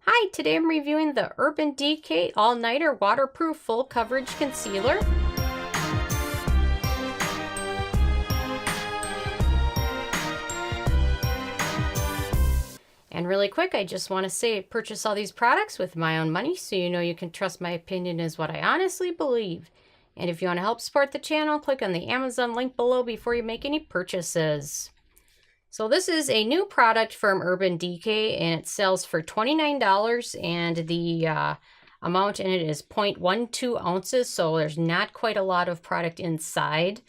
Hi, today I'm reviewing the Urban Decay All-Nighter Waterproof Full Coverage Concealer. And really quick, I just want to say purchase all these products with my own money, so you know you can trust my opinion is what I honestly believe. And if you want to help support the channel, click on the Amazon link below before you make any purchases. So this is a new product from Urban Decay, and it sells for $29, and the amount in it is 0.12 ounces, so there's not quite a lot of product inside.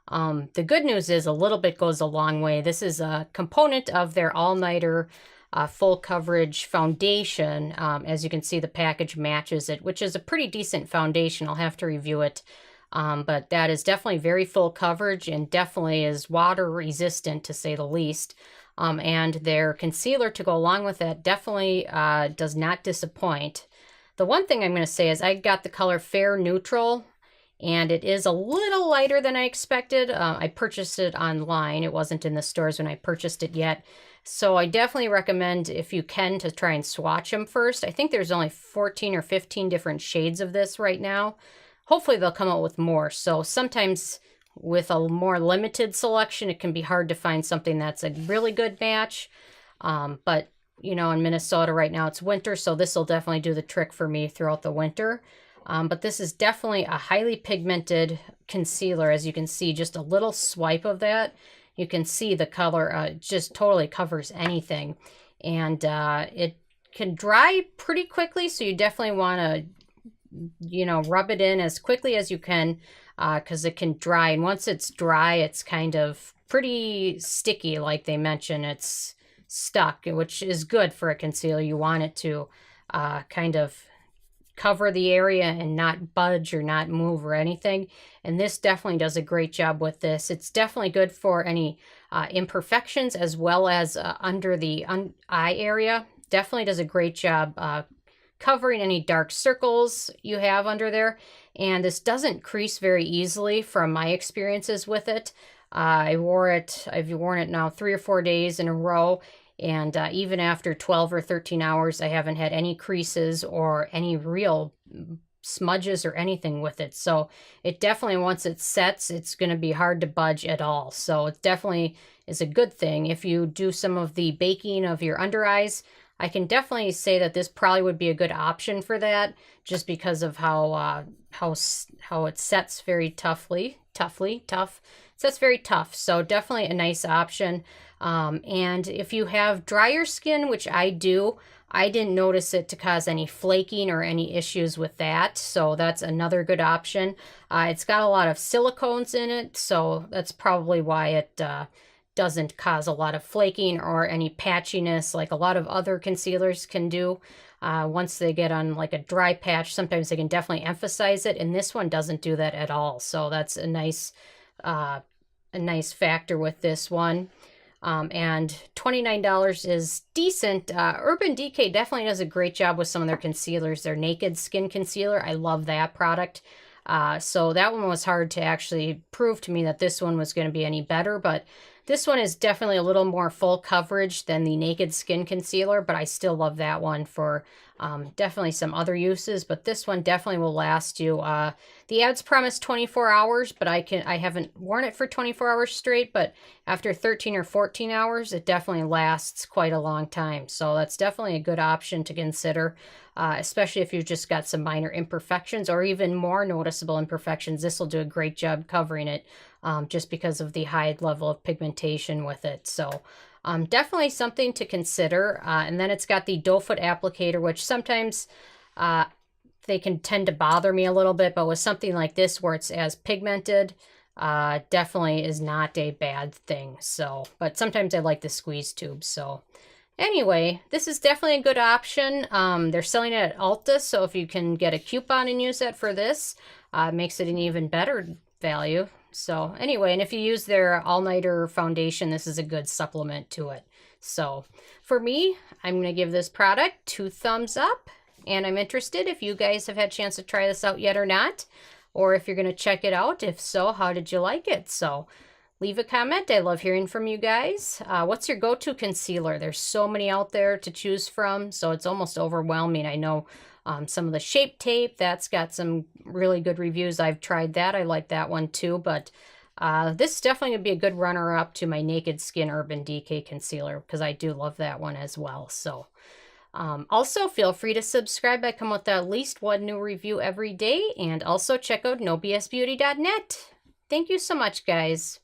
The good news is a little bit goes a long way. This is a component of their all-nighter full coverage foundation. As you can see, the package matches it, which is a pretty decent foundation. I'll have to review it. But that is definitely very full coverage and definitely is water resistant, to say the least. And their concealer to go along with that definitely does not disappoint. The one thing I'm going to say is I got the color Fair Neutral, and it is a little lighter than I expected. I purchased it online. It wasn't in the stores when I purchased it yet. So I definitely recommend, if you can, to try and swatch them first. I think there's only 14 or 15 different shades of this right now. Hopefully they'll come out with more. So sometimes with a more limited selection, it can be hard to find something that's a really good match. But, you know, in Minnesota right now, it's winter, so this will definitely do the trick for me throughout the winter. But this is definitely a highly pigmented concealer. As you can see, just a little swipe of that, you can see the color just totally covers anything. And it can dry pretty quickly, so you definitely want to, you know, rub it in as quickly as you can, because it can dry. And once it's dry, it's kind of pretty sticky, like they mention. It's stuck, which is good for a concealer. You want it to kind of cover the area and not budge or not move or anything. And this definitely does a great job with this. It's definitely good for any imperfections, as well as under the eye area. Definitely does a great job covering any dark circles you have under there. And this doesn't crease very easily from my experiences with it. I've worn it now 3 or 4 days in a row, and even after 12 or 13 hours, I haven't had any creases or any real smudges or anything with it. So it definitely, once it sets, it's going to be hard to budge at all. So it definitely is a good thing. If you do some of the baking of your under eyes, I can definitely say that this probably would be a good option for that, just because of how it sets very tough. Sets very tough. So definitely a nice option. And if you have drier skin, which I do, I didn't notice it to cause any flaking or any issues with that. So that's another good option. It's got a lot of silicones in it, so that's probably why it doesn't cause a lot of flaking or any patchiness like a lot of other concealers can do. Once they get on like a dry patch, sometimes they can definitely emphasize it, and this one doesn't do that at all. So that's a nice factor with this one. And $29 is decent. Urban Decay definitely does a great job with some of their concealers. Their Naked Skin Concealer, I love that product. So that one was hard to actually prove to me that this one was going to be any better, but this one is definitely a little more full coverage than the Naked Skin Concealer, but I still love that one for definitely some other uses. But this one definitely will last you. The ads promise 24 hours, but I haven't worn it for 24 hours straight, but after 13 or 14 hours, it definitely lasts quite a long time. So that's definitely a good option to consider, especially if you've just got some minor imperfections or even more noticeable imperfections. This will do a great job covering it, just because of the high level of pigmentation with it. So definitely something to consider. And then it's got the doe foot applicator, which sometimes they can tend to bother me a little bit, but with something like this where it's as pigmented, definitely is not a bad thing. So, but sometimes I like the squeeze tube. So anyway, this is definitely a good option. They're selling it at Ulta, so if you can get a coupon and use that for this, it makes it an even better value. So anyway, and if you use their all-nighter foundation, this is a good supplement to it. So for me, I'm going to give this product 2 thumbs up, and I'm interested if you guys have had a chance to try this out yet or not, or if you're going to check it out. If so, how did you like it? So Leave a comment. I love hearing from you guys. What's your go-to concealer? There's so many out there to choose from, so it's almost overwhelming. I know some of the Shape Tape, that's got some really good reviews. I've tried that. I like that one too, but this is definitely going to be a good runner-up to my Naked Skin Urban Decay Concealer because I do love that one as well. So also feel free to subscribe. I come with at least one new review every day, and also check out nobsbeauty.net. Thank you so much, guys.